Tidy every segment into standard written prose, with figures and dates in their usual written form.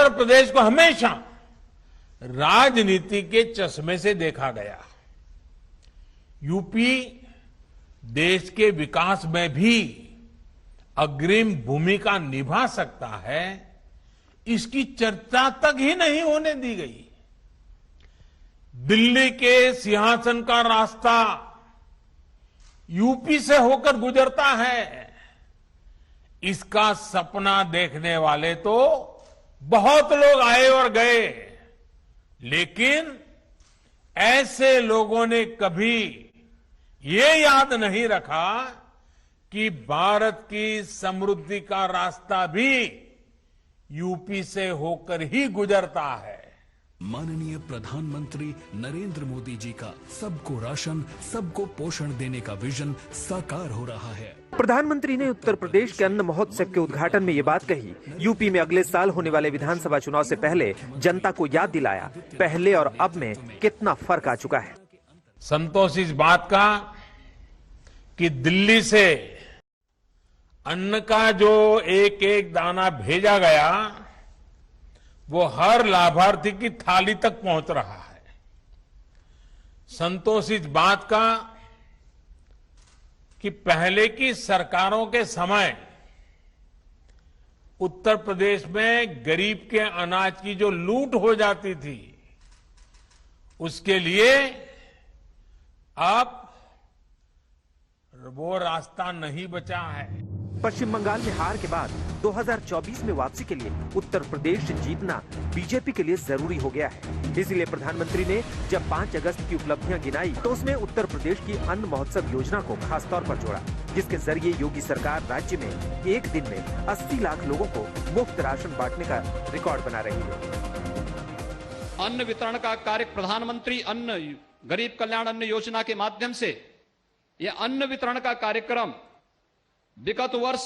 उत्तर प्रदेश को हमेशा राजनीति के चश्मे से देखा गया। यूपी देश के विकास में भी अग्रिम भूमिका निभा सकता है, इसकी चर्चा तक ही नहीं होने दी गई। दिल्ली के सिंहासन का रास्ता यूपी से होकर गुजरता है। इसका सपना देखने वाले तो बहुत लोग आए और गए, लेकिन ऐसे लोगों ने कभी ये याद नहीं रखा कि भारत की समृद्धि का रास्ता भी यूपी से होकर ही गुजरता है। माननीय प्रधानमंत्री नरेंद्र मोदी जी का सबको राशन, सबको पोषण देने का विजन साकार हो रहा है। प्रधानमंत्री ने उत्तर प्रदेश के अन्न महोत्सव के उद्घाटन में ये बात कही। यूपी में अगले साल होने वाले विधानसभा चुनाव से पहले जनता को याद दिलाया पहले और अब में कितना फर्क आ चुका है। संतोष इस बात का कि दिल्ली से अन्न का जो एक एक दाना भेजा गया वो हर लाभार्थी की थाली तक पहुंच रहा है। संतोष इस बात का कि पहले की सरकारों के समय उत्तर प्रदेश में गरीब के अनाज की जो लूट हो जाती थी, उसके लिए अब वो रास्ता नहीं बचा है। पश्चिम बंगाल में हार के बाद 2024 में वापसी के लिए उत्तर प्रदेश जीतना बीजेपी के लिए जरूरी हो गया है। इसलिए प्रधानमंत्री ने जब 5 अगस्त की उपलब्धियां गिनाई तो उसमें उत्तर प्रदेश की अन्न महोत्सव योजना को खास तौर पर जोड़ा, जिसके जरिए योगी सरकार राज्य में एक दिन में 80 लाख लोगों को मुफ्त राशन बांटने का रिकॉर्ड बना रही है। अन्न वितरण का कार्य प्रधानमंत्री अन्न गरीब कल्याण अन्न योजना के माध्यम से यह अन्न वितरण का कार्यक्रम विगत वर्ष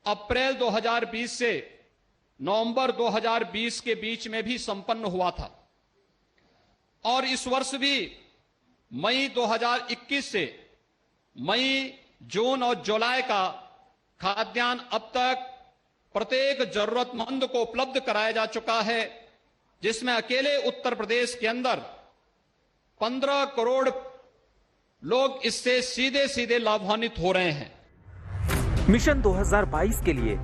अप्रैल 2020 से नवंबर 2020 के बीच में भी संपन्न हुआ था और इस वर्ष भी मई 2021 से मई, जून और जुलाई का खाद्यान्न अब तक प्रत्येक जरूरतमंद को उपलब्ध कराया जा चुका है, जिसमें अकेले उत्तर प्रदेश के अंदर 15 करोड़ लोग इससे सीधे सीधे लाभान्वित हो रहे हैं। मिशन 2022 के लिए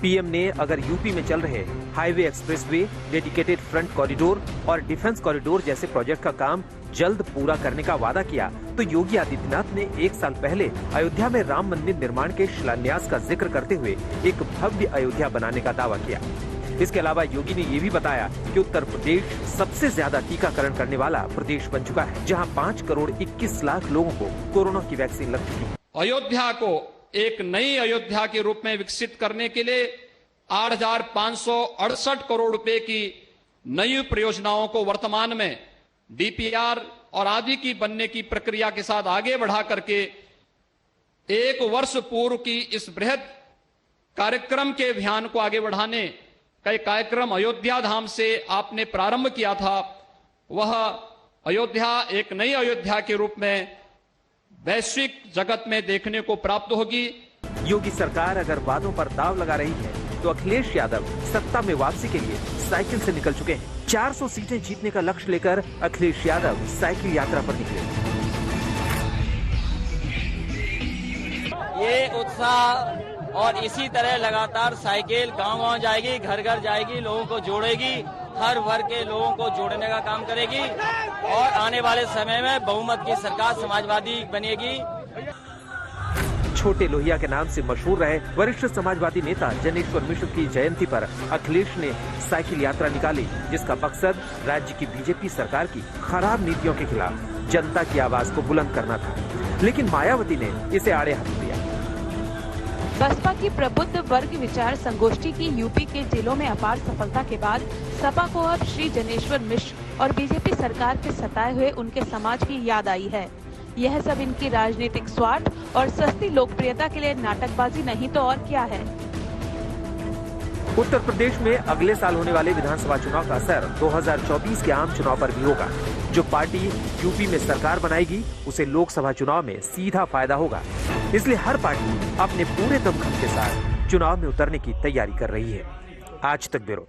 पीएम ने अगर यूपी में चल रहे highway, expressway, dedicated front corridor और डिफेंस कॉरिडोर जैसे प्रोजेक्ट का काम जल्द पूरा करने का वादा किया, तो योगी आदित्यनाथ ने 1 साल पहले अयोध्या में राम मंदिर निर्माण के शिलान्यास का जिक्र करते हुए एक भव्य अयोध्या बनाने का दावा किया। इसके अलावा योगी ने ये भी बताया कि उत्तर प्रदेश सबसे ज्यादा टीकाकरण करने वाला प्रदेश बन चुका है, जहां 5 करोड़ 21 लाख लोगों को कोरोना की वैक्सीन लग चुकी है। अयोध्या को एक नई अयोध्या के रूप में विकसित करने के लिए 8,568 करोड़ रुपए की नई परियोजनाओं को वर्तमान में डीपीआर और आदि की बनने की प्रक्रिया के साथ आगे बढ़ा करके 1 वर्ष पूर्व की इस बृहद कार्यक्रम के अभियान को आगे बढ़ाने का एक कार्यक्रम अयोध्या धाम से आपने प्रारंभ किया था। वह अयोध्या एक नई अयोध्या के रूप में वैश्विक जगत में देखने को प्राप्त होगी। योगी सरकार अगर वादों पर दाव लगा रही है तो अखिलेश यादव सत्ता में वापसी के लिए साइकिल से निकल चुके हैं। 400 सीटें जीतने का लक्ष्य लेकर अखिलेश यादव साइकिल यात्रा पर निकले। ये उत्साह और इसी तरह लगातार साइकिल गांव-गांव जाएगी, घर-घर जाएगी, लोगों को जोड़ेगी, हर वर्ग के लोगों को जोड़ने का काम करेगी और आने वाले समय में बहुमत की सरकार समाजवादी बनेगी। छोटे लोहिया के नाम से मशहूर रहे वरिष्ठ समाजवादी नेता जनेश्वर मिश्र की जयंती पर अखिलेश ने साइकिल यात्रा निकाली, जिसका मकसद राज्य की बीजेपी सरकार की खराब नीतियों के खिलाफ जनता की आवाज को बुलंद करना था, लेकिन मायावती ने इसे आड़े हाथ लिया। बसपा की प्रबुद्ध वर्ग विचार संगोष्ठी की यूपी के जिलों में अपार सफलता के बाद सपा को अब श्री जनेश्वर मिश्र और बीजेपी सरकार के सताए हुए उनके समाज की याद आई है। यह सब इनकी राजनीतिक स्वार्थ और सस्ती लोकप्रियता के लिए नाटकबाजी नहीं तो और क्या है। उत्तर प्रदेश में अगले साल होने वाले विधानसभा चुनाव का असर 2024 के आम चुनाव पर भी होगा। जो पार्टी यूपी में सरकार बनाएगी उसे लोकसभा चुनाव में सीधा फायदा होगा। इसलिए हर पार्टी अपने पूरे दमखम के साथ चुनाव में उतरने की तैयारी कर रही है। आज तक ब्यूरो।